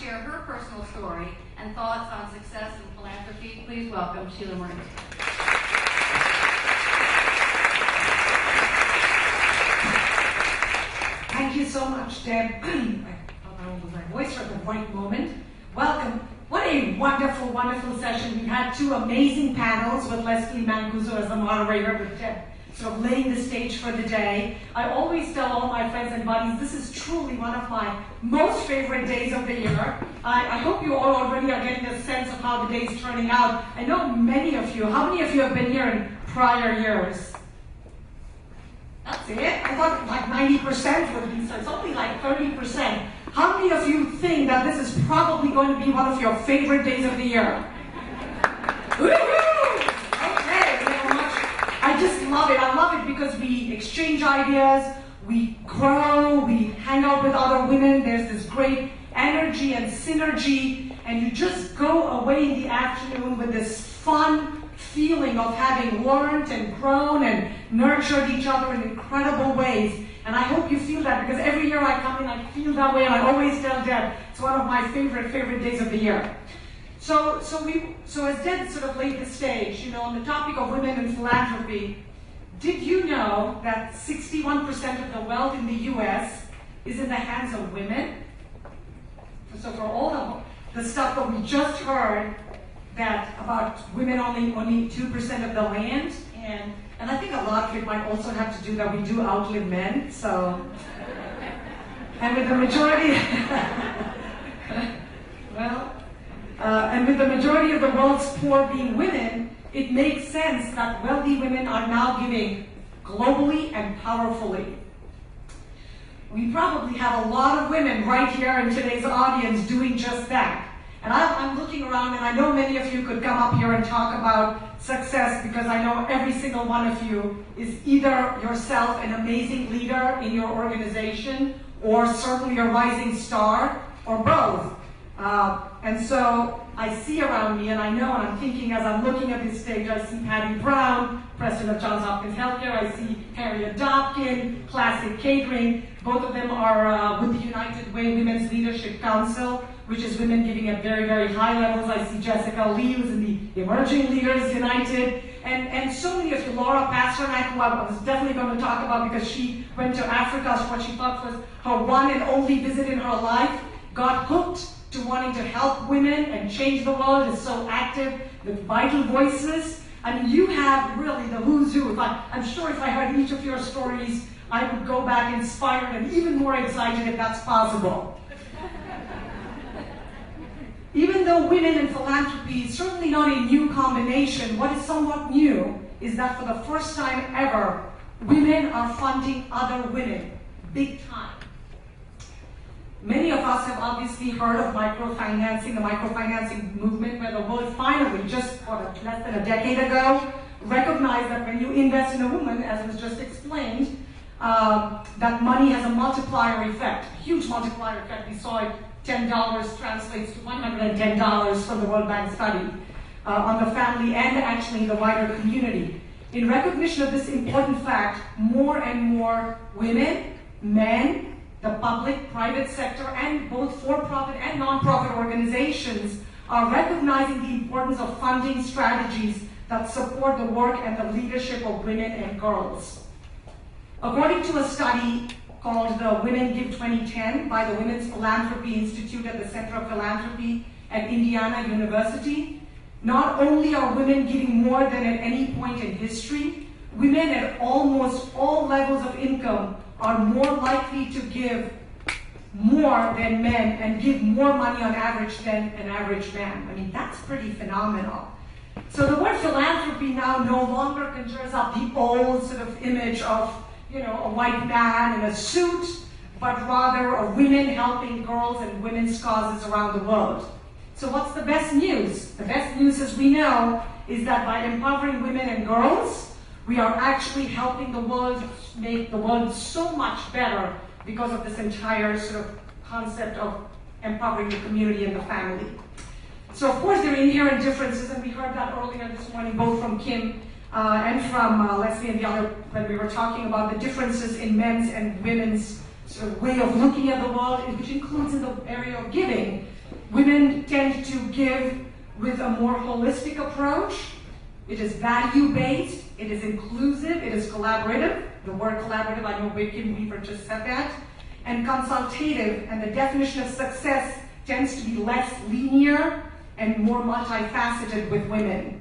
share her personal story and thoughts on success and philanthropy. Please welcome Sheela Murthy. Thank you so much, Deb. I thought I would lose my voice for the right moment. Welcome. What a wonderful, wonderful session. We had two amazing panels with Leslie Mancuso as the moderator, with Deb sort of laying the stage for the day. I always tell all my friends and buddies, this is truly one of my most favorite days of the year. I hope you all already are getting a sense of how the day is turning out. I know many of you. How many of you have been here in prior years? That's it? I thought like 90% would be, so it's only like 30%. How many of you think that this is probably going to be one of your favorite days of the year? Woohoo! Okay, I just love it. I love it because we exchange ideas, we grow, we hang out with other women. There's this great energy and synergy, and you just go away in the afternoon with this fun feeling of having learned and grown and nurtured each other in incredible ways. And I hope you feel that, because every year I come in, I feel that way, and I always tell Deb, it's one of my favorite days of the year. So as Deb sort of laid the stage, on the topic of women in philanthropy, did you know that 61% of the wealth in the US is in the hands of women? So for all the stuff that we just heard, that about women only 2% of the land, and I think a lot of it might also have to do that we do outlive men, so, and with the majority, and with the majority of the world's poor being women, it makes sense that wealthy women are now giving globally and powerfully. We probably have a lot of women right here in today's audience doing just that. And I'm looking around, and I know many of you could come up here and talk about success, because I know every single one of you is either yourself an amazing leader in your organization, or certainly a rising star, or both. And so I see around me, and I know, and I'm thinking as I'm looking at this stage, I see Patty Brown, president of Johns Hopkins Healthcare. I see Harriet Dobkin, Classic Catering. Both of them are with the United Way Women's Leadership Council, which is women giving at very, very high levels. I see Jessica Lee, who's in the Emerging Leaders United, and so many of you. Laura Pasternak, who I was definitely going to talk about because she went to Africa, so what she thought was her one and only visit in her life, got hooked to wanting to help women and change the world, is so active with vital voices. I mean, you have really the who's who. I'm sure if I heard each of your stories, I would go back inspired and even more excited if that's possible. Even though women in philanthropy is certainly not a new combination, what is somewhat new is that for the first time ever, women are funding other women, big time. Many of us have obviously heard of microfinancing, the microfinancing movement, where the world finally, just less than a decade ago, recognized that when you invest in a woman, as was just explained, that money has a multiplier effect, a huge multiplier effect. We saw it, $10 translates to $110 from the World Bank study on the family and actually the wider community. In recognition of this important fact, more and more women, men, the public, private sector, and both for-profit and non-profit organizations are recognizing the importance of funding strategies that support the work and the leadership of women and girls. According to a study called the Women Give 2010 by the Women's Philanthropy Institute at the Center of Philanthropy at Indiana University, not only are women giving more than at any point in history, women at almost all levels of income are more likely to give more than men and give more money on average than an average man. I mean, that's pretty phenomenal. So the word philanthropy now no longer conjures up the old sort of image of, a white man in a suit, but rather of women helping girls and women's causes around the world. So what's the best news? The best news, as we know, is that by empowering women and girls, we are actually helping the world make the world so much better because of this entire sort of concept of empowering the community and the family. So of course there are inherent differences, and we heard that earlier this morning, both from Kim and from Leslie and the other, when we were talking about the differences in men's and women's sort of way of looking at the world, which includes in the area of giving. Women tend to give with a more holistic approach. It is value-based, it is inclusive, it is collaborative. The word collaborative, I know Kim Weaver just said that. And consultative, and the definition of success tends to be less linear and more multifaceted with women.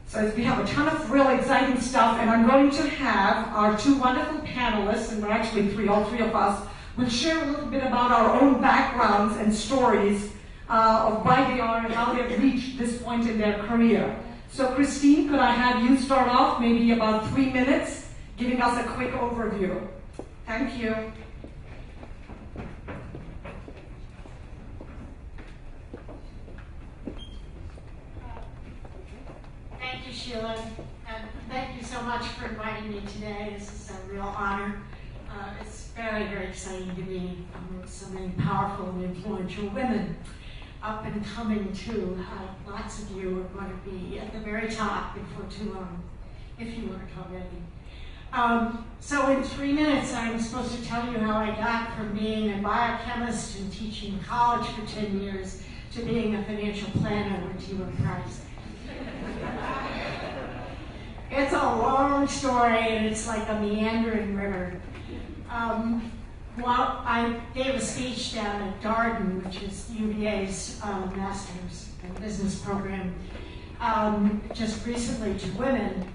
So we have a ton of real exciting stuff, and I'm going to have our two wonderful panelists, and we're actually three, all three of us, will share a little bit about our own backgrounds and stories of why they are and how they've reached this point in their career. So Christine, could I have you start off maybe about 3 minutes, giving us a quick overview? Thank you. Thank you, Sheila, and thank you so much for inviting me today. This is a real honor. It's very, very exciting to be among so many powerful and influential women, up and coming too. Lots of you are going to be at the very top before too long, if you weren't already. So in 3 minutes, I'm supposed to tell you how I got from being a biochemist and teaching college for 10 years to being a financial planner with T.Rowe Price. It's a long story, and it's like a meandering river. Well, I gave a speech down at Darden, which is UVA's master's in business program, just recently to women,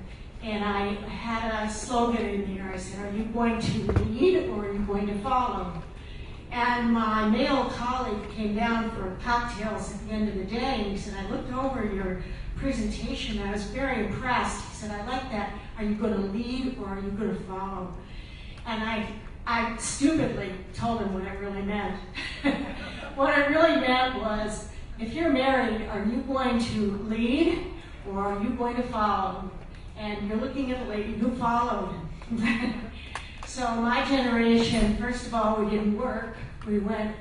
and I had a slogan in there. I said, "Are you going to lead or are you going to follow?" And my male colleague came down for cocktails at the end of the day, and he said, "I looked over your presentation, I was very impressed." He said, "I like that. Are you going to lead or are you going to follow?" And I stupidly told him what I really meant. What I really meant was, if you're married, are you going to lead or are you going to follow? And you're looking at a lady who followed. So my generation, first of all, we didn't work. We went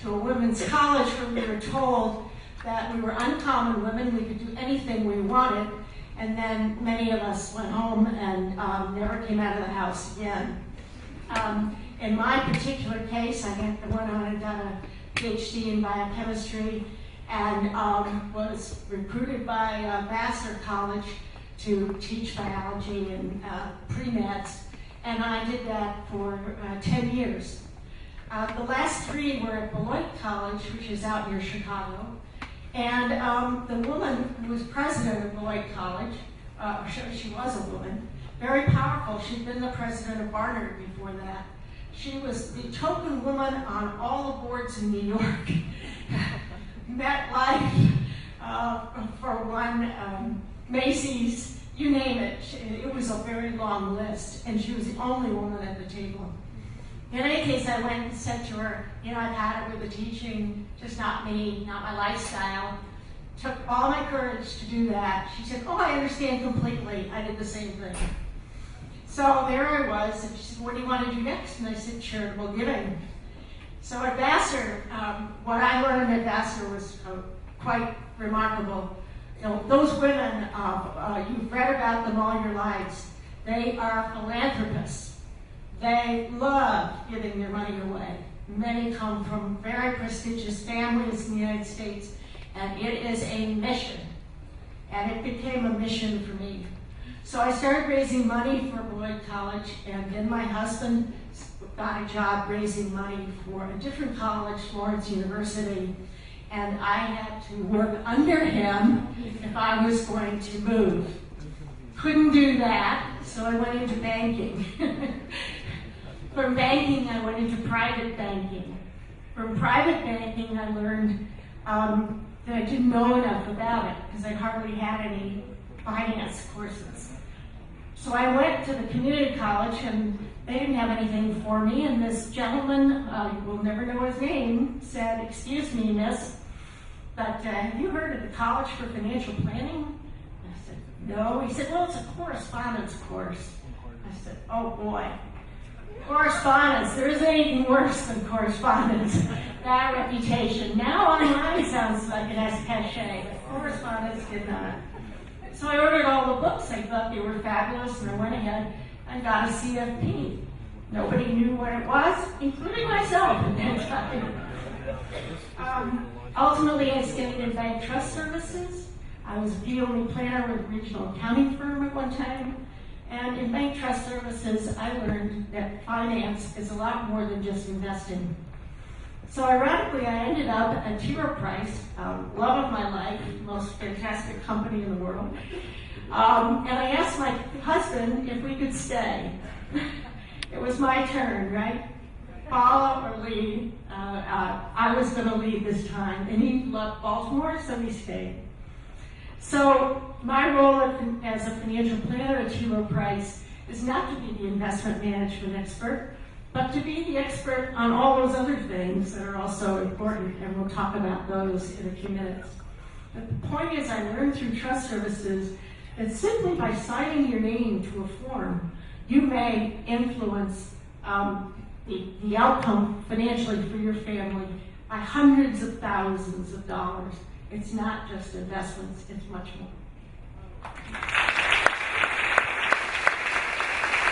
to a women's college where we were told that we were uncommon women, we could do anything we wanted, and then many of us went home and never came out of the house again. In my particular case, I went on and got a PhD in biochemistry and was recruited by Vassar College to teach biology and pre-meds, and I did that for 10 years. The last 3 were at Beloit College, which is out near Chicago. And the woman who was president of Beloit College, she was a woman, very powerful. She'd been the president of Barnard before that. She was the token woman on all the boards in New York. MetLife, for one, Macy's, you name it. It was a very long list, and she was the only woman at the table. In any case, I went and said to her, "You know, I've had it with the teaching, just not me, not my lifestyle." Took all my courage to do that. She said, "Oh, I understand completely. I did the same thing." So there I was, and she said, "What do you want to do next?" And I said, "Charitable giving." So at Vassar, what I learned at Vassar was quite remarkable. You know, those women, you've read about them all your lives. They are philanthropists. They love giving their money away. Many come from very prestigious families in the United States, and it is a mission. And it became a mission for me. So I started raising money for Beloit College, and then my husband got a job raising money for a different college, Florence University, and I had to work under him if I was going to move. Couldn't do that, so I went into banking. From banking, I went into private banking. From private banking, I learned that I didn't know enough about it because I hardly had any finance courses. So I went to the community college, and they didn't have anything for me, and this gentleman, we'll never know his name, said, "Excuse me, miss, but have you heard of the College for Financial Planning?" I said, "No." He said, "Well, it's a correspondence course." I said, "Oh boy. Correspondence, there isn't anything worse than correspondence." That reputation. Now online sounds like it has cachet, but correspondence did not. So I ordered all the books. I thought they were fabulous, and I went ahead and got a CFP. Nobody knew what it was, including myself at that time. Ultimately, I stayed in bank trust services. I was the only planner with a regional accounting firm at one time. And in bank trust services, I learned that finance is a lot more than just investing. So ironically, I ended up at T.Rowe, love of my life, most fantastic company in the world. And I asked my husband if we could stay. It was my turn, right? Follow or lead. I was going to lead this time, and he loved Baltimore, so we stayed. So my role as a financial planner at T.Rowe is not to be the investment management expert, but to be the expert on all those other things that are also important, and we'll talk about those in a few minutes. But the point is, I learned through trust services that simply by signing your name to a form, you may influence the outcome financially for your family by hundreds of thousands of dollars. It's not just investments, it's much more.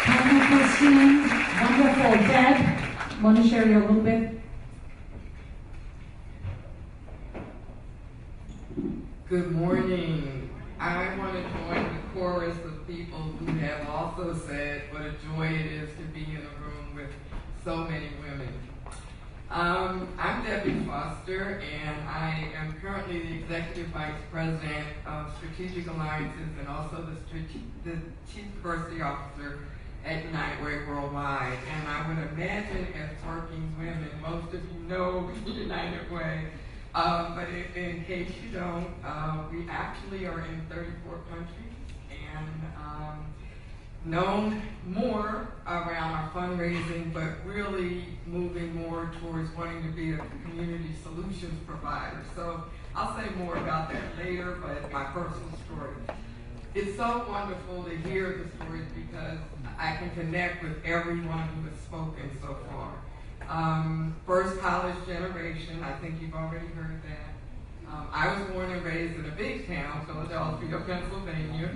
Thank you, Christine. Wonderful. Deb, want to share you a little bit? Good morning. I want to join the chorus of people who have also said what a joy it is to be in a room with so many women. I'm Debbie Foster, and I am currently the Executive Vice President of Strategic Alliances and also the Chief Diversity Officer at United Way Worldwide. And I would imagine as working women, most of you know United Way. But in case you don't, we actually are in 34 countries and known more around our fundraising, but really moving more towards wanting to be a community solutions provider. So I'll say more about that later, but my personal story. It's so wonderful to hear the stories because I can connect with everyone who has spoken so far. First college generation, I think you've already heard that. I was born and raised in a big town, Philadelphia, Pennsylvania.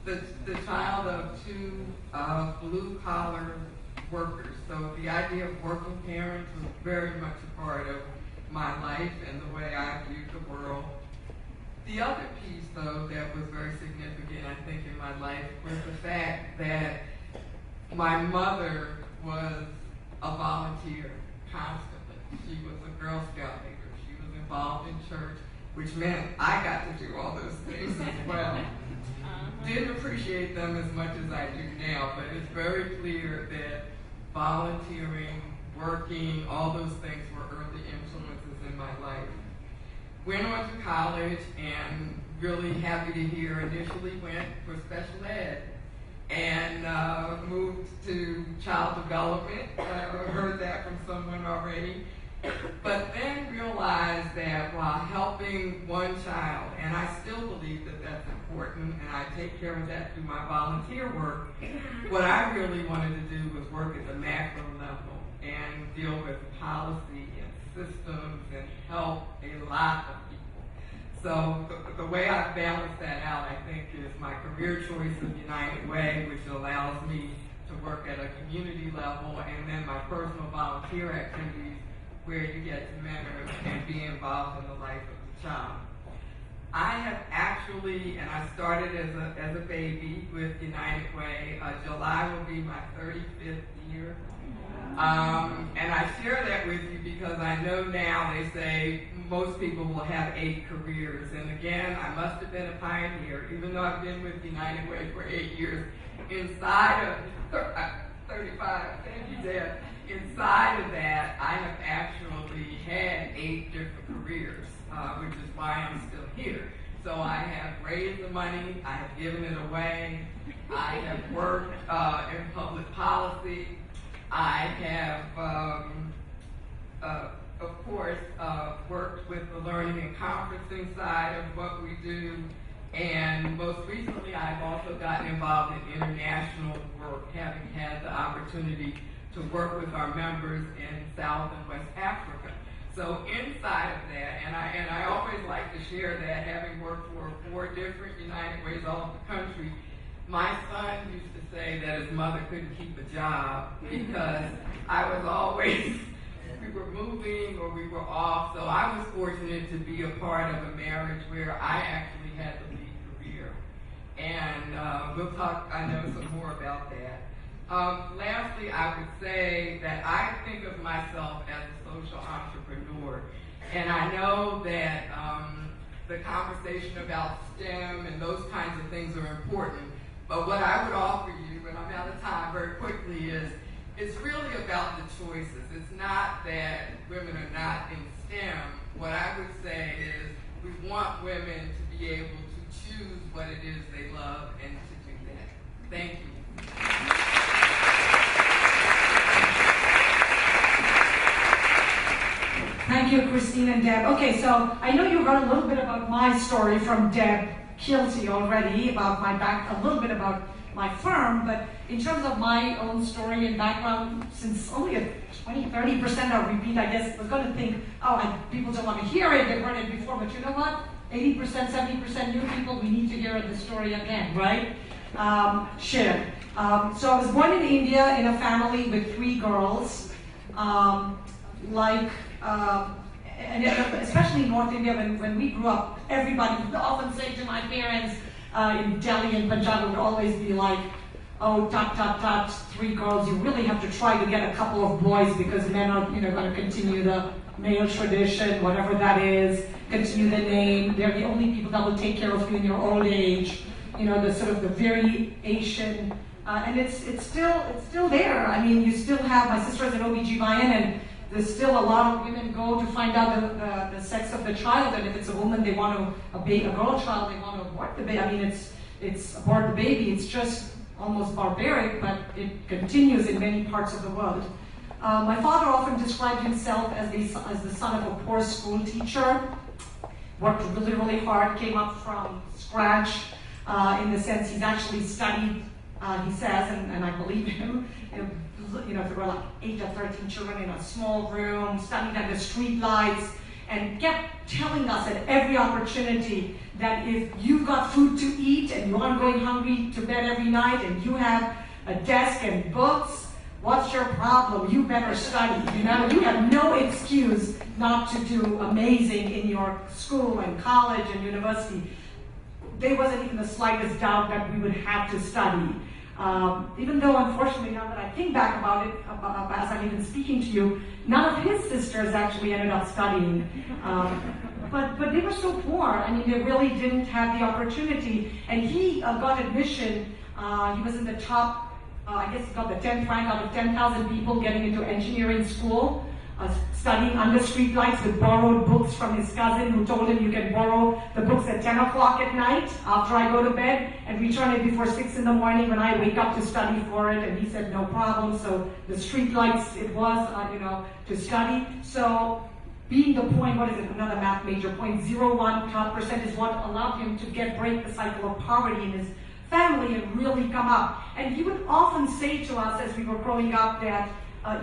The child of two blue-collar workers. So the idea of working parents was very much a part of my life and the way I viewed the world. The other piece, though, that was very significant, I think, in my life was the fact that my mother was a volunteer constantly. She was a Girl Scout leader. She was involved in church, which meant I got to do all those things as well. Didn't appreciate them as much as I do now, but it's very clear that volunteering, working, all those things were early influences in my life. Went on to college and really happy to hear initially went for special ed and moved to child development. Heard that from someone already. But then realized that while helping one child, and I still believe that that's important, and I take care of that through my volunteer work, what I really wanted to do was work at the macro level and deal with policy and systems and help a lot of people. So the way I balance that out, I think, is my career choice of United Way, which allows me to work at a community level, and then my personal volunteer activities, where you get to mentor and be involved in the life of the child. I have actually, and I started as a baby with United Way. July will be my 35th year. And I share that with you because I know now they say most people will have 8 careers. And again, I must have been a pioneer, even though I've been with United Way for 8 years. Inside of 35, thank you, Deb. Inside of that, I have actually had 8 different careers, which is why I'm still here. So I have raised the money, I have given it away, I have worked in public policy, I have, of course, worked with the learning and conferencing side of what we do, and most recently I've also gotten involved in international work, having had the opportunity to work with our members in South and West Africa. So inside of that, and I always like to share that, having worked for 4 different United Ways all over the country, my son used to say that his mother couldn't keep a job because I was always we were moving or we were off. So I was fortunate to be a part of a marriage where I actually had the lead career. And we'll talk, I know, some more about that. Lastly, I would say that I think of myself as a social entrepreneur. And I know that the conversation about STEM and those kinds of things are important. But what I would offer you, and I'm out of time very quickly, is it's really about the choices. It's not that women are not in STEM. What I would say is we want women to be able to choose what it is they love and to do that. Thank you. Thank you, Christine and Deb. Okay, so I know you heard a little bit about my story from Deb Kilty already, about my a little bit about my firm, but in terms of my own story and background, since only 20-30% are repeat, I guess I was going to think, people don't want to hear it, they've heard it before, but you know what? 80%, 70% new people, we need to hear the story again, right? Share. So I was born in India in a family with 3 girls, and especially in North India, when we grew up, everybody would often say to my parents in Delhi and Punjab would always be like, oh, 3 girls, you really have to try to get a couple of boys because men are going to continue the male tradition, whatever that is, continue the name. They're the only people that will take care of you in your old age. The sort of the variation, and it's still there. I mean, you still have, my sister is an OBGYN, and there's still a lot of women go to find out the sex of the child, and if it's a woman, they want to, a girl child, they want to abort the baby. I mean, it's abort the baby. It's just almost barbaric, but it continues in many parts of the world. My father often described himself as the son of a poor school teacher, worked really, really hard, came up from scratch, in the sense he's actually studied, he says, and I believe him, there were like 8 or 13 children in a small room, studied under street lights, and kept telling us at every opportunity that if you've got food to eat and you aren't going hungry to bed every night and you have a desk and books, what's your problem? You better study. You have no excuse not to do amazing in your school and college and university. There wasn't even the slightest doubt that we would have to study. Even though, unfortunately, now that I think back about it, as I'm even speaking to you, none of his sisters actually ended up studying. But they were so poor. I mean, they really didn't have the opportunity. And he got admission. He was in the top, I guess he got the 10th rank out of 10,000 people getting into engineering school, studying under street lights with borrowed books from his cousin who told him you can borrow the books at 10 o'clock at night after I go to bed and return it before 6 in the morning when I wake up to study for it. And he said no problem. So the street lights it was, to study. So being the point, what is it, another math major, 0.01% is what allowed him to break the cycle of poverty in his family and really come up. And he would often say to us as we were growing up that,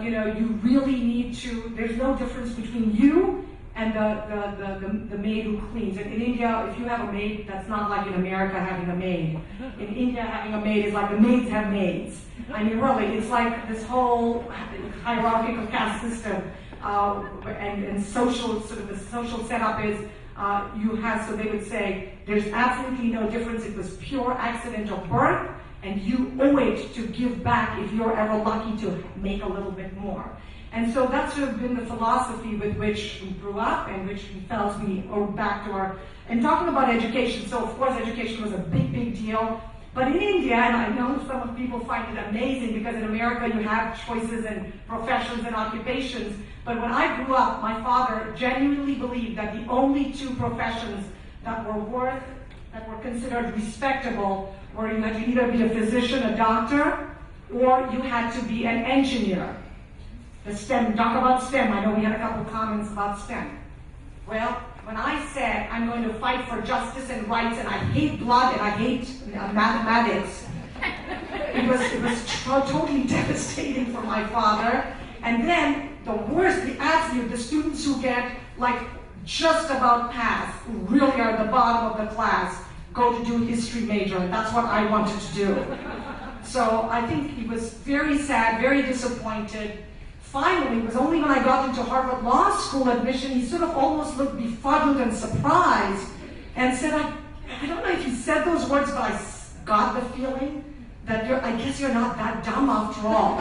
you really need to, there's no difference between you and the maid who cleans. And in India, if you have a maid, that's not like in America having a maid. In India, having a maid is like the maids have maids. I mean, really, it's like this whole hierarchical caste system and social, sort of the social setup is you have, so they would say, there's absolutely no difference. It was pure accident of birth, and you owe it to give back if you're ever lucky to make a little bit more. And so that's sort of been the philosophy with which we grew up and which we felt we owed back to our, and talking about education, so of course education was a big, big deal. But in India, and I know some of people find it amazing because in America you have choices and professions and occupations, but when I grew up, my father genuinely believed that the only 2 professions that were considered respectable were you had to either be a physician, a doctor, or you had to be an engineer. The STEM, talk about STEM, I know we had a couple comments about STEM. Well, when I said I'm going to fight for justice and rights and I hate blood and I hate mathematics, it was totally devastating for my father. And then the worst, the absolute, the students who get like just about pass, who really are at the bottom of the class, go to do history major, and that's what I wanted to do. So I think he was very sad, very disappointed, finally, it was only when I got into Harvard Law School admission, he sort of almost looked befuddled and surprised and said, I don't know if he said those words, but I got the feeling that I guess you're not that dumb after all.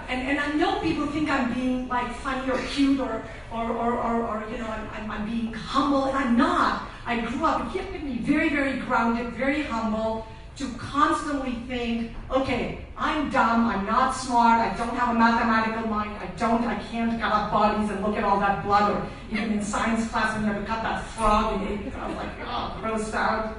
And I know people think I'm being like funny or cute or you know, I'm being humble, and I'm not. I grew up, he kept me very, very grounded, very humble, to constantly think, okay, I'm dumb, I'm not smart, I don't have a mathematical mind, I can't cut up bodies and look at all that blood, or even in science class when you have to cut that frog, and I was like, oh, grossed out.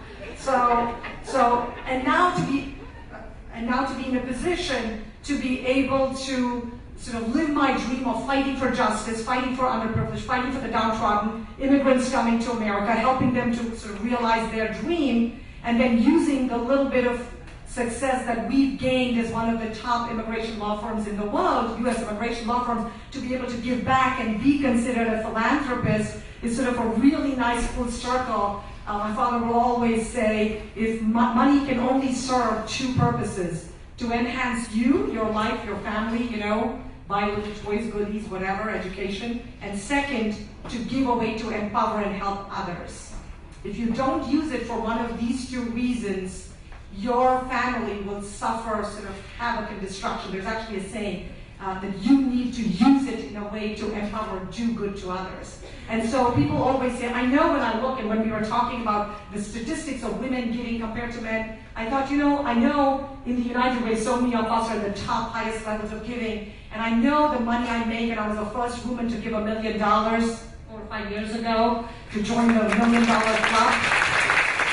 And now to be in a position to be able to sort of live my dream of fighting for justice, fighting for underprivileged, fighting for the downtrodden, immigrants coming to America, helping them to sort of realize their dream, and then using the little bit of success that we've gained as one of the top immigration law firms in the world, U.S. immigration law firms, to be able to give back and be considered a philanthropist is sort of a really nice full circle. My father will always say, if money can only serve two purposes: to enhance you, your life, your family, you know, buy little toys, goodies, whatever, education, and second, to give away to empower and help others. If you don't use it for one of these two reasons, your family will suffer sort of havoc and destruction. There's actually a saying that you need to use it in a way to empower, do good to others. And so people always say, I know when I look, and when we were talking about the statistics of women giving compared to men, I thought, you know, I know in the United Way so many of us are at the top, highest levels of giving, and I know the money I make, and I was the first woman to give $1 million 4 or 5 years ago to join the $1 Million Club.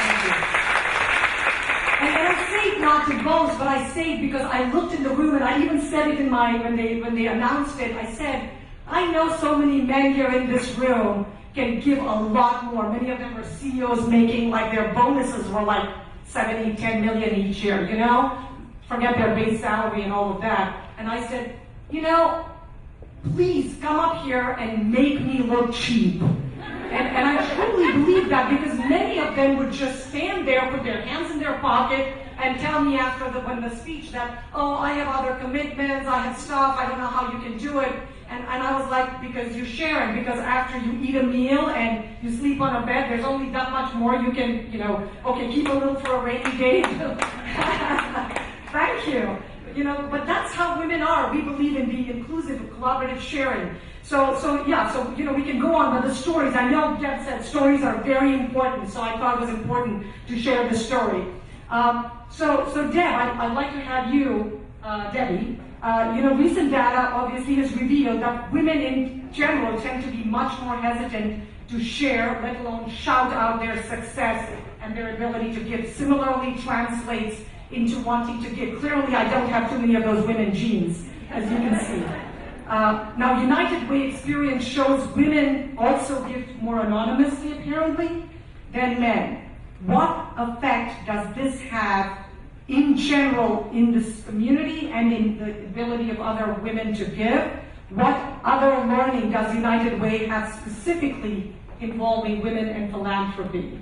Thank you. And I say it not to boast, but I say it because I looked in the room, and I even said it in when they announced it, I said, I know so many men here in this room can give a lot more. Many of them are CEOs making, like, their bonuses were like 7, 8, 10 million each year, you know? Forget their base salary and all of that. And I said, you know, please come up here and make me look cheap. And I truly believe that, because many of them would just stand there, put their hands in their pocket, and tell me after the speech that, oh, I have other commitments, I have stuff, I don't know how you can do it. And I was like, because you're sharing, because after you eat a meal and you sleep on a bed, there's only that much more you can, you know, okay, keep a little for a rainy day. Thank you. You know, but that's how women are. We believe in being inclusive, collaborative sharing. So you know, we can go on, but the stories, I know Deb said stories are very important, so I thought it was important to share the story. So Deb, I'd like to have you, Debbie, you know, recent data obviously has revealed that women in general tend to be much more hesitant to share, let alone shout out their success and their ability to give. Similarly translates into wanting to give. Clearly, I don't have too many of those women genes, as you can see. Now, United Way experience shows women also give more anonymously, apparently, than men. What effect does this have in general in this community and in the ability of other women to give? What other learning does United Way have specifically involving women and philanthropy?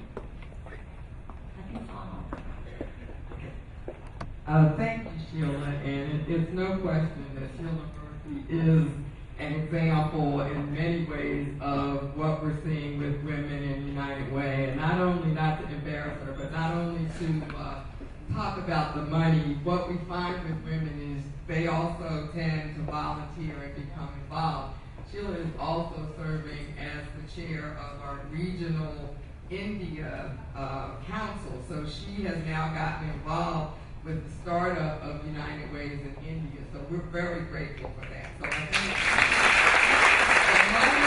Thank you, Sheela, and it's no question that Sheela Murthy is an example in many ways of what we're seeing with women in United Way, and not only not to embarrass her, but not only to talk about the money. What we find with women is they also tend to volunteer and become involved. Sheela is also serving as the chair of our regional India council, so she has now gotten involved with the startup of United Ways in India. So we're very grateful for that. So I think the money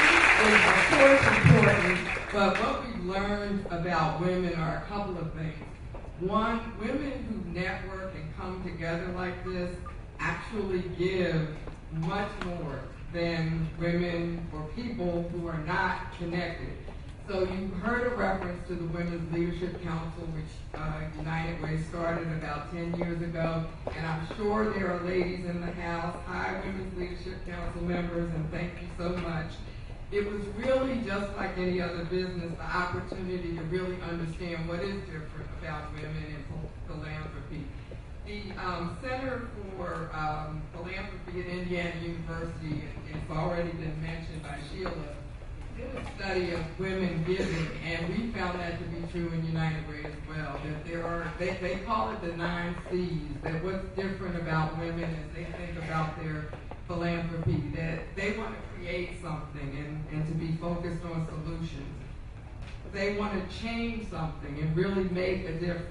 is, of course, important, but what we've learned about women are a couple of things. One, women who network and come together like this actually give much more than women or people who are not connected. So you heard a reference to the Women's Leadership Council, which United Way started about 10 years ago, and I'm sure there are ladies in the house. Hi, Women's Leadership Council members, and thank you so much. It was really just like any other business, the opportunity to really understand what is different about women in philanthropy. The Center for Philanthropy at Indiana University, it's already been mentioned by Sheela, did a study of women giving, and we found that to be true in United Way as well. That there are, they call it the 9 C's, that what's different about women as they think about their philanthropy, that they want to create something and to be focused on solutions. They want to change something and really make a difference.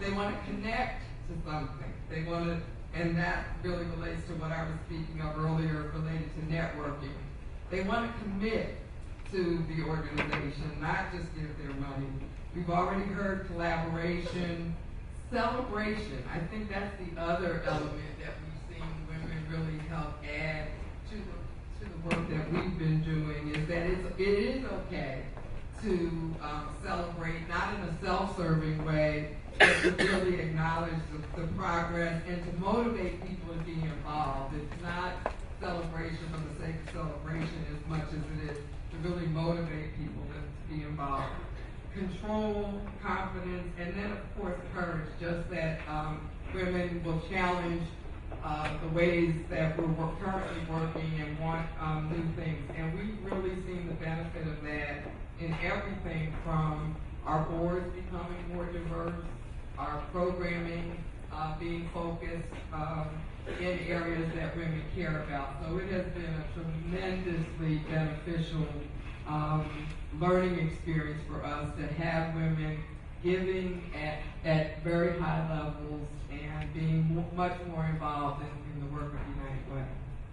They want to connect to something. They want to, and that really relates to what I was speaking of earlier related to networking. They want to commit to the organization, not just give their money. We've already heard collaboration, celebration. I think that's the other element that we've seen women really help add to the work that we've been doing, is that it is okay to celebrate, not in a self-serving way, but to really acknowledge the progress and to motivate people to be involved. It's not celebration for the sake of celebration as much as it is to really motivate people to be involved. Control, confidence, and then of course courage, just that women will challenge the ways that we're currently working and want new things. And we've really seen the benefit of that in everything from our boards becoming more diverse, our programming being focused in areas that women care about. So it has been a tremendously beneficial learning experience for us to have women giving at very high levels and being much more involved in the work of United Way.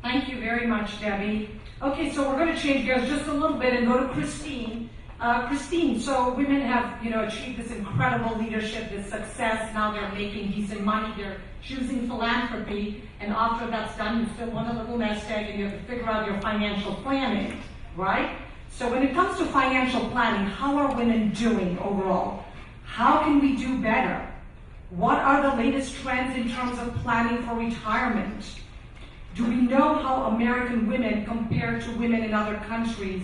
Thank you very much, Debbie. Okay, so we're going to change gears just a little bit and go to Christine. Christine, so women have, achieved this incredible leadership, this success. Now they're making decent money. They're choosing philanthropy, and after that's done, you still want a little nest egg, and you have to figure out your financial planning, right? So when it comes to financial planning, how are women doing overall? How can we do better? What are the latest trends in terms of planning for retirement? Do we know how American women, compared to women in other countries,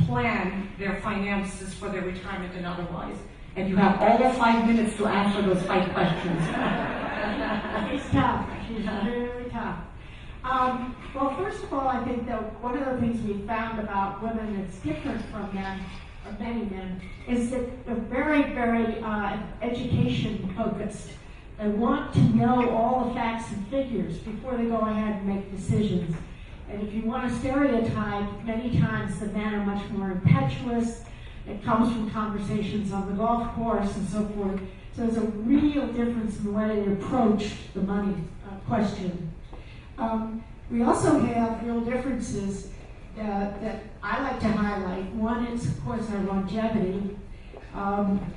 plan their finances for their retirement and otherwise? And you have all of 5 minutes to answer those 5 questions. It's tough. She's very tough. Well, first of all, I think that one of the things we found about women that's different from men, or many men, is that they're very, very education focused. They want to know all the facts and figures before they go ahead and make decisions. And if you want to stereotype, many times the men are much more impetuous. It comes from conversations on the golf course and so forth. So there's a real difference in the way they approach the money question. We also have real differences that I like to highlight. One is, of course, our longevity.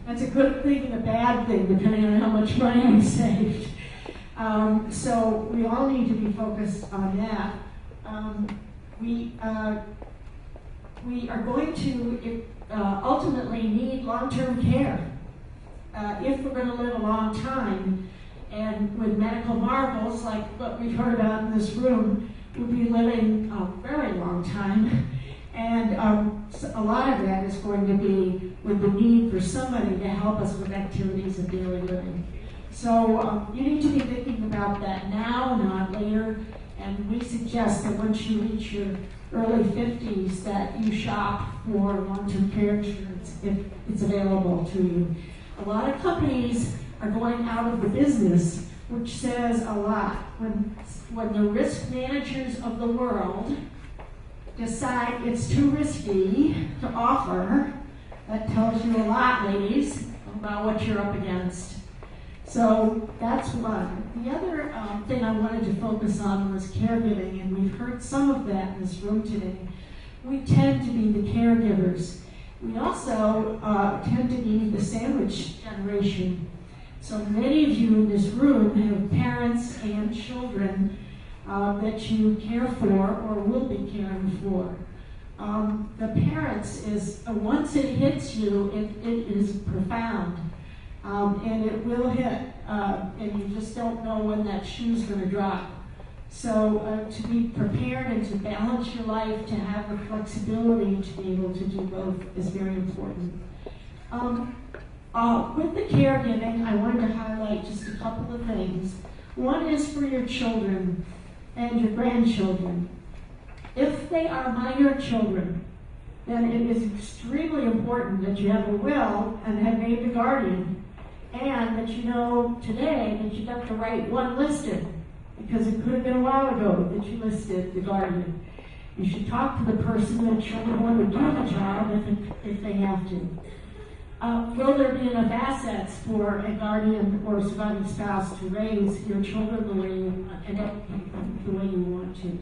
That's a good thing and a bad thing, depending on how much money we saved. So we all need to be focused on that. We are going to ultimately need long-term care if we're going to live a long time. And with medical marvels like what we've heard about in this room, we'll be living a very long time. And a lot of that is going to be with the need for somebody to help us with activities of daily living. So you need to be thinking about that now, not later. And we suggest that once you reach your early 50s that you shop for long-term care insurance if it's available to you. A lot of companies are going out of the business, which says a lot. When the risk managers of the world decide it's too risky to offer, that tells you a lot, ladies, about what you're up against. So that's one. The other thing I wanted to focus on was caregiving, and we've heard some of that in this room today. We tend to be the caregivers. We also tend to be the sandwich generation. So many of you in this room have parents and children that you care for or will be caring for. The parents is, once it hits you, it is profound. And it will hit, and you just don't know when that shoe's going to drop. So to be prepared and to balance your life, to have the flexibility to be able to do both is very important. With the caregiving, I wanted to highlight just a couple of things. One is for your children and your grandchildren. If they are minor children, then it is extremely important that you have a will and have named a guardian, and that you know today that you got the right one listed, because it could have been a while ago that you listed the guardian. You should talk to the person that you're the one to do the job if they have to. Will there be enough assets for a guardian or surviving spouse to raise your children the way you want to?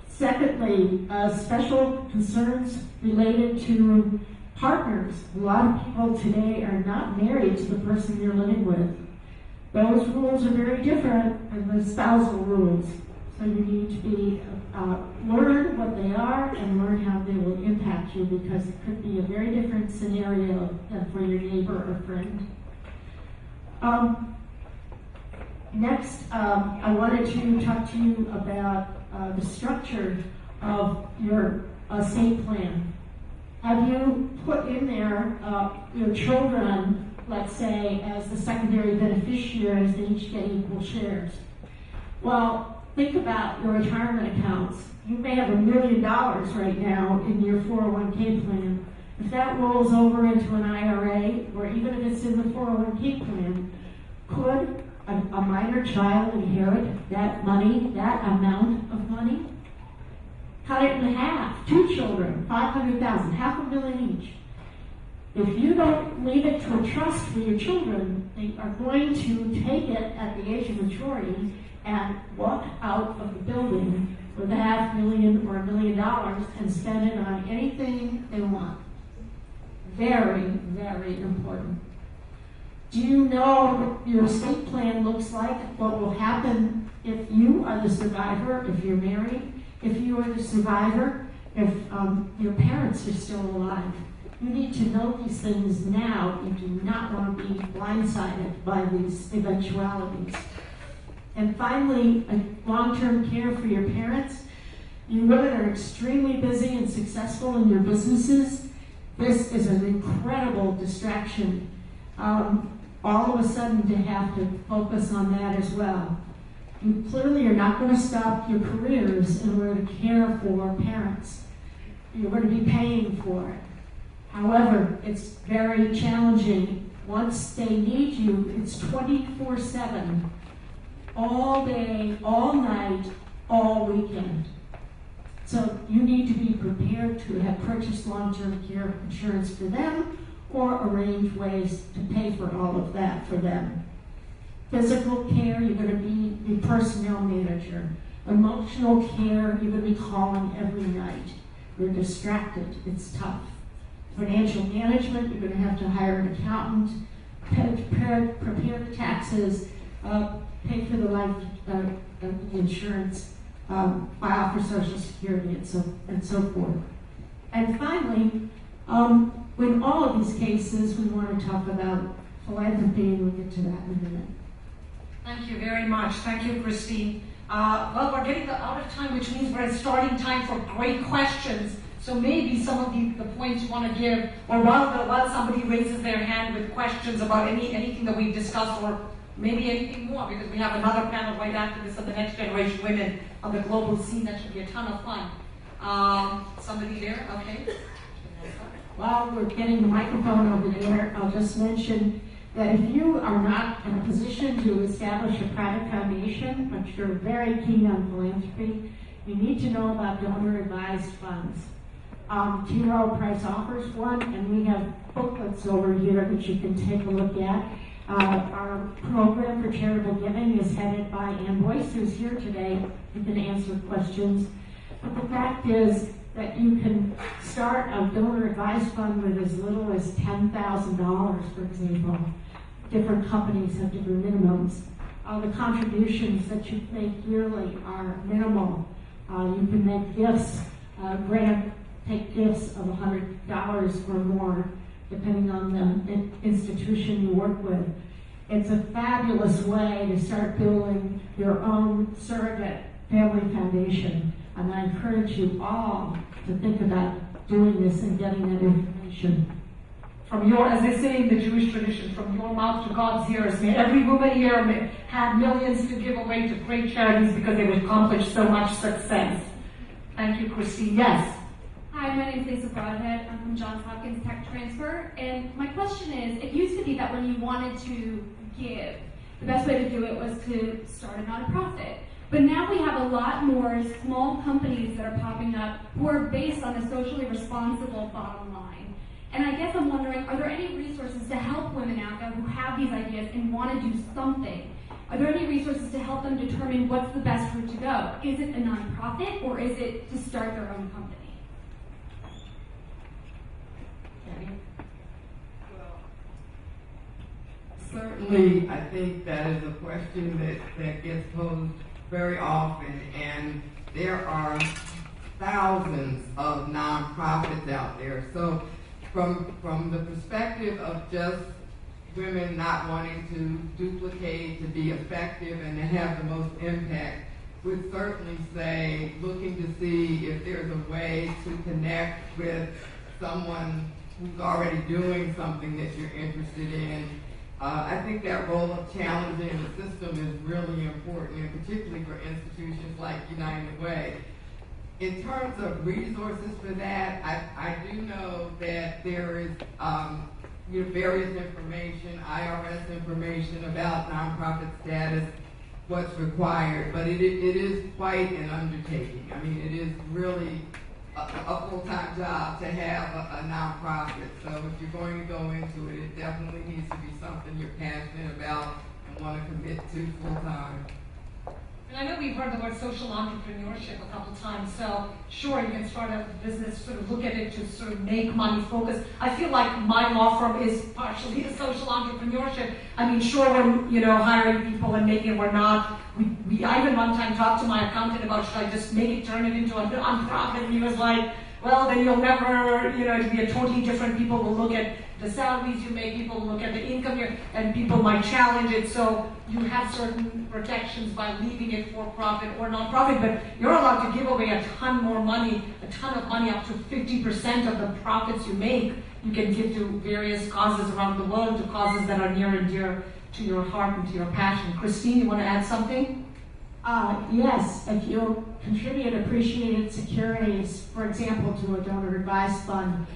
Secondly, special concerns related to partners. A lot of people today are not married to the person you're living with. Those rules are very different than the spousal rules. So you need to be learn what they are and learn how they will impact you, because it could be a very different scenario than for your neighbor or friend. Next, I wanted to talk to you about the structure of your estate plan. Have you put in there your children, let's say, as the secondary beneficiaries, they each get equal shares? Well, think about your retirement accounts. You may have $1 million right now in your 401k plan. If that rolls over into an IRA, or even if it's in the 401k plan, could a minor child inherit that money, that amount of money? Cut it in half. 2 children, $500,000, $500,000 each. If you don't leave it to a trust for your children, they are going to take it at the age of maturity and walk out of the building with $500,000 or $1 million and spend it on anything they want. Very, very important. Do you know what your estate plan looks like? What will happen if you are the survivor, if you're married, if you are the survivor, if your parents are still alive? You need to know these things now. You do not want to be blindsided by these eventualities. And finally, long-term care for your parents. You women are extremely busy and successful in your businesses. This is an incredible distraction. All of a sudden to have to focus on that as well. You clearly are not going to stop your careers in order to care for parents. You're going to be paying for it. However, it's very challenging. Once they need you, it's 24/7. All day, all night, all weekend. So you need to be prepared to have purchased long-term care insurance for them, or arrange ways to pay for all of that for them. Physical care, you're going to be the personnel manager. Emotional care, you're going to be calling every night. You're distracted, it's tough. Financial management, you're going to have to hire an accountant, prepare the taxes, pay for the life insurance, file for Social Security, and so forth. And finally, in all of these cases, we want to talk about philanthropy, and we'll get to that in a minute. Thank you very much. Thank you, Christine. Well, we're getting out of time, which means we're at starting time for great questions. So maybe some of the points you want to give, or while somebody raises their hand with questions about anything that we've discussed, or maybe anything more, because we have another panel right after this of the next generation women on the global scene. That should be a ton of fun. Somebody there? Okay. While we're getting the microphone over there, I'll just mention that if you are not in a position to establish a private foundation, but you're very keen on philanthropy, you need to know about donor-advised funds. T.Rowe Price offers one, and we have booklets over here that you can take a look at. Our program for charitable giving is headed by Ann Boyce, who's here today. You can answer questions. But the fact is that you can start a donor-advised fund with as little as $10,000, for example. Different companies have different minimums. The contributions that you make yearly are minimal. You can make gifts, take gifts of $100 or more, depending on the institution you work with. It's a fabulous way to start building your own surrogate family foundation. And I encourage you all to think about doing this and getting that information. from your, as they say in the Jewish tradition, from your mouth to God's ears. May every woman here have millions to give away to great charities because they've accomplished so much success. Thank you, Christine. Yes? Hi, my name is Lisa Broadhead. I'm from Johns Hopkins Tech Transfer. And my question is, it used to be that when you wanted to give, the best way to do it was to start a nonprofit. But now we have a lot more small companies that are popping up who are based on a socially responsible bottom line. And I guess I'm wondering, are there any resources to help women out there who have these ideas and want to do something? Are there any resources to help them determine what's the best route to go? Is it a nonprofit or is it to start their own company? Certainly, I think that is a question that gets posed very often, and there are thousands of nonprofits out there. So from the perspective of just women not wanting to duplicate, to be effective, and to have the most impact, would certainly say looking to see if there's a way to connect with someone who's already doing something that you're interested in. I think that role of challenging the system is really important, and particularly for institutions like United Way. In terms of resources for that, I do know that there is various information, IRS information about nonprofit status, what's required, but it is quite an undertaking. I mean, it is really a full-time job to have a nonprofit. So if you're going to go into it, it definitely needs to be something you're passionate about and want to commit to full-time. And I know we've heard the word social entrepreneurship a couple times, so sure, you can start a business, sort of look at it to sort of make money focus. I feel like my law firm is partially a social entrepreneurship. I mean, sure, we're hiring people and making, we're not. I even one time talked to my accountant about, should I just turn it into a nonprofit? And he was like, well, then you'll never, it'll be a totally different, people will look at the salaries you make, people will look at the income and people might challenge it. So you have certain protections by leaving it for profit or non-profit, but you're allowed to give away a ton of money, up to 50% of the profits you make. You can give to various causes around the world, to causes that are near and dear to your heart and to your passion. Christine, you want to add something? Yes, if you contribute appreciated securities, for example, to a donor advised fund,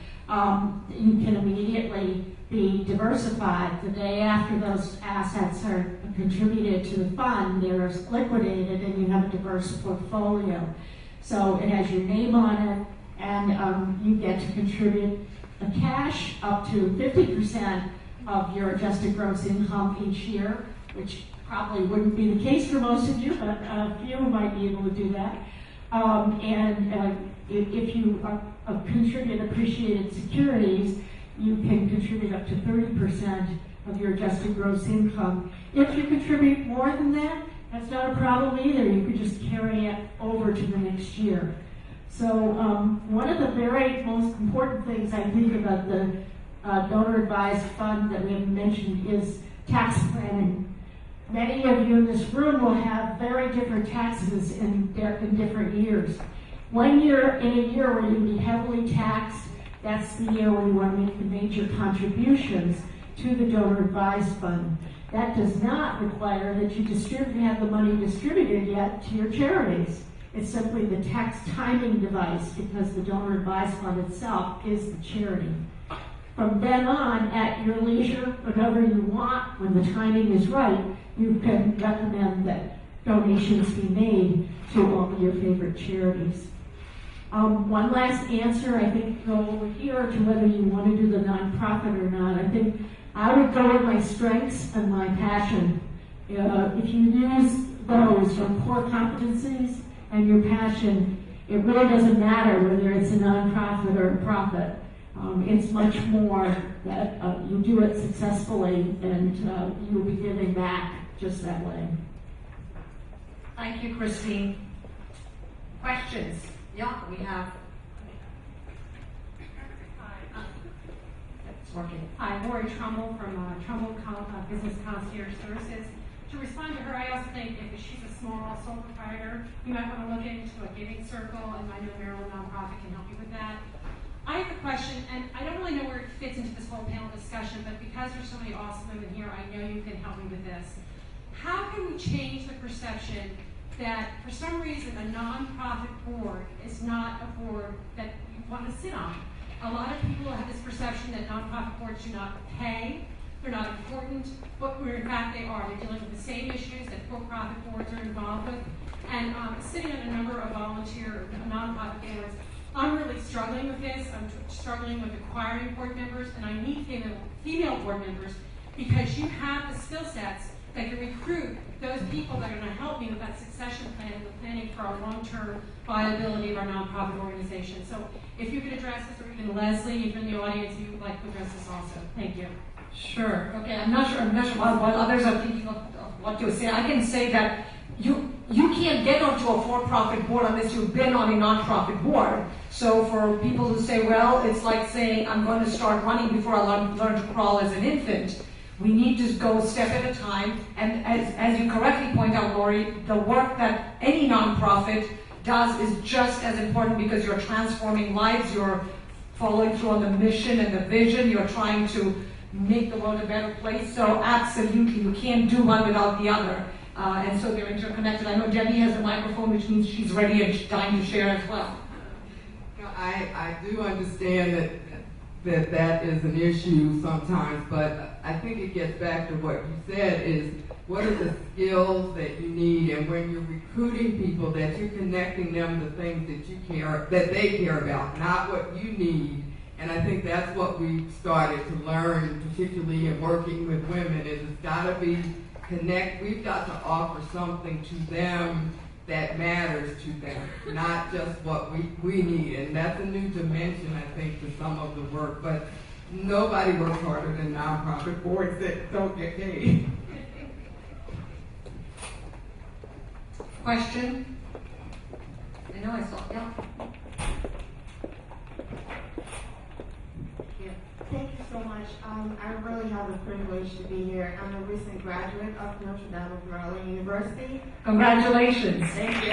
you can immediately be diversified. The day after those assets are contributed to the fund, they're liquidated and you have a diverse portfolio. So it has your name on it, and you get to contribute the cash up to 50% of your adjusted gross income each year, which probably wouldn't be the case for most of you, but a few might be able to do that. If you contribute appreciated securities, you can contribute up to 30% of your adjusted gross income. If you contribute more than that, that's not a problem either. You could just carry it over to the next year. So one of the very most important things I think about the donor advised fund that we haven't mentioned is tax planning. Many of you in this room will have very different taxes in different years. One year, in a year where you'll be heavily taxed, that's the year where you want to make the major contributions to the donor advised fund. That does not require that you have the money distributed yet to your charities. It's simply the tax timing device, because the donor advised fund itself is the charity. From then on, at your leisure, whatever you want, when the timing is right, you can recommend that donations be made to all of your favorite charities. One last answer, I think, go over here to whether you want to do the nonprofit or not. I think I would go with my strengths and my passion. If you use those, your core competencies and your passion, it really doesn't matter whether it's a nonprofit or a profit. It's much more that you do it successfully, and you'll be giving back just that way. Thank you, Christine. Questions? Yeah, we have. It's working. Hi, Lori Trumbull from Trumbull Business Concierge Services. To respond to her, I also think if she's a small sole proprietor, you might want to look into a giving circle, and I know Maryland Nonprofit can help you with that. I have a question, and I don't really know where it fits into this whole panel but because there's so many awesome women here, I know you can help me with this. How can we change the perception that for some reason a nonprofit board is not a board that you want to sit on? A lot of people have this perception that nonprofit boards do not pay, they're not important, but in fact they are. They're dealing with the same issues that for-profit boards are involved with. And sitting on a number of volunteer nonprofit boards, I'm really struggling with this. I'm struggling with acquiring board members, and I need female board members because you have the skill sets that can recruit those people that are going to help me with that succession plan and the planning for our long-term viability of our nonprofit organization. So if you could address this, or even Leslie, even in the audience, if you would like to address this also. Thank you. Sure. Okay, I'm not sure what others are thinking of what to say. I can say that you can't get onto a for-profit board unless you've been on a non-profit board. So for people who say, well, it's like saying, I'm going to start running before I learn to crawl as an infant. We need to go a step at a time. And as you correctly point out, Lori, the work that any nonprofit does is just as important because you're transforming lives, you're following through on the mission and the vision, you're trying to make the world a better place. So absolutely, you can't do one without the other. And so they're interconnected. I know Debbie has the microphone, which means she's ready and dying to share as well. I do understand that is an issue sometimes, but I think it gets back to what you said is what are the skills that you need, and when you're recruiting people, that you're connecting them to things that they care about, not what you need. And I think that's what we've started to learn, particularly in working with women, is it's got to be we've got to offer something to them that matters to them, not just what we need. And that's a new dimension, I think, to some of the work. But nobody works harder than nonprofit boards that don't get paid. Question? I know I saw, yeah. Thank you so much. I really have the privilege to be here. I'm a recent graduate of Notre Dame of Maryland University. Congratulations. Thank you.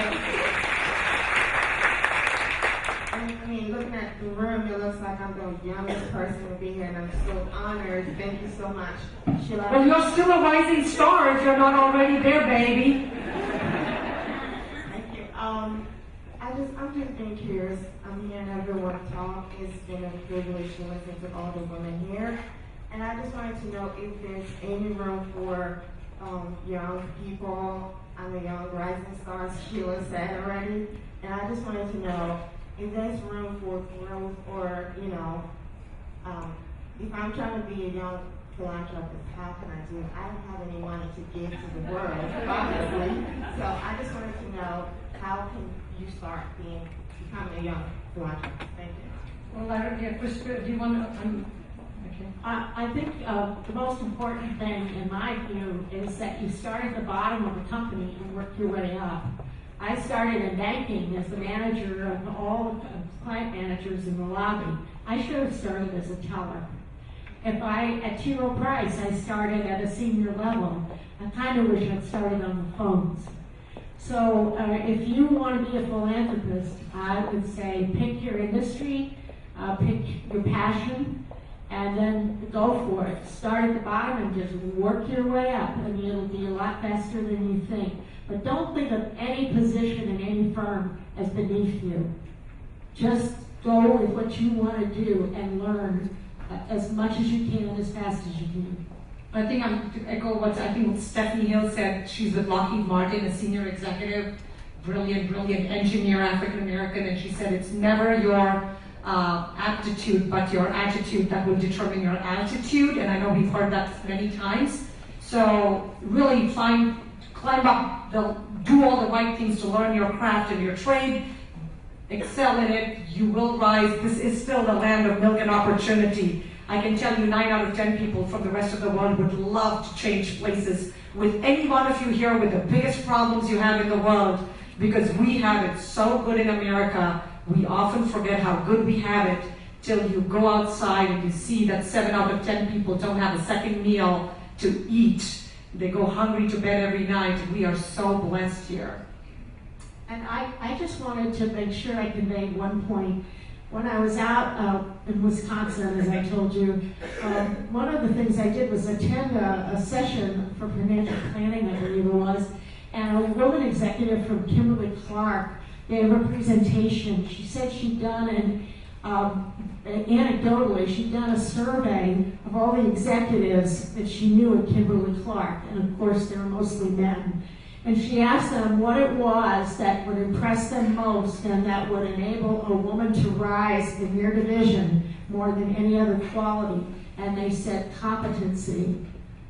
I mean, looking at the room, it looks like I'm the youngest person to be here, and I'm so honored. Thank you so much, Sheila. Well, you're still a rising star if you're not already there, baby. Thank you. I'm just being curious. I'm hearing everyone talk. It's been a privilege to listen to all the women here. And I just wanted to know if there's any room for young people. I'm a young rising star, as Sheila said already. And I just wanted to know if there's room for growth, or, if I'm trying to be a young philanthropist, how can I do it? I don't have any money to give to the world, obviously. So I just wanted to know, how can you start becoming a young philanthropist? Thank you. Well, I don't know, Chris, do you want to? Okay. I think the most important thing, in my view, is that you start at the bottom of a company and work your way up. I started in banking as the manager of all client managers in the lobby. I should have started as a teller. At T.Rowe Price, I started at a senior level. I kind of wish I'd started on the phones. So if you want to be a philanthropist, I would say pick your industry, pick your passion, and then go for it. Start at the bottom and just work your way up. I mean, it'll be a lot faster than you think. But don't think of any position in any firm as beneath you. Just go with what you want to do and learn as much as you can, as fast as you can. I think I'm to echo what I think Stephanie Hill said. She's with Lockheed Martin, a senior executive, brilliant engineer, African American, and she said it's never your aptitude, but your attitude that will determine your altitude. And I know we've heard that many times. So really climb up, do all the right things to learn your craft and your trade, excel in it. You will rise. This is still the land of milk and opportunity. I can tell you 9 out of 10 people from the rest of the world would love to change places with any one of you here with the biggest problems you have in the world, because we have it so good in America. We often forget how good we have it till you go outside and you see that 7 out of 10 people don't have a second meal to eat. They go hungry to bed every night. We are so blessed here. And I just wanted to make sure I conveyed one point. When I was out in Wisconsin, as I told you, one of the things I did was attend a session for financial planning, I believe it was, and a woman executive from Kimberly-Clark gave a presentation. She said she'd done anecdotally, she'd done a survey of all the executives that she knew at Kimberly-Clark, and of course they were mostly men. And she asked them what it was that would impress them most and that would enable a woman to rise in their division more than any other quality. And they said competency.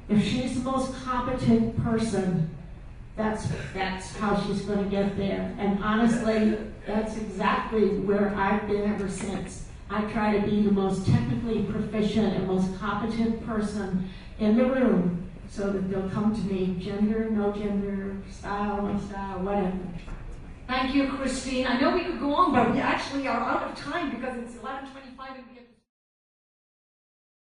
If she's the most competent person, that's how she's going to get there. And honestly, that's exactly where I've been ever since. I try to be the most technically proficient and most competent person in the room so that they'll come to me, gender, no gender, style, no style, whatever. Thank you, Christine. I know we could go on, but we actually are out of time because it's 11:25 and we have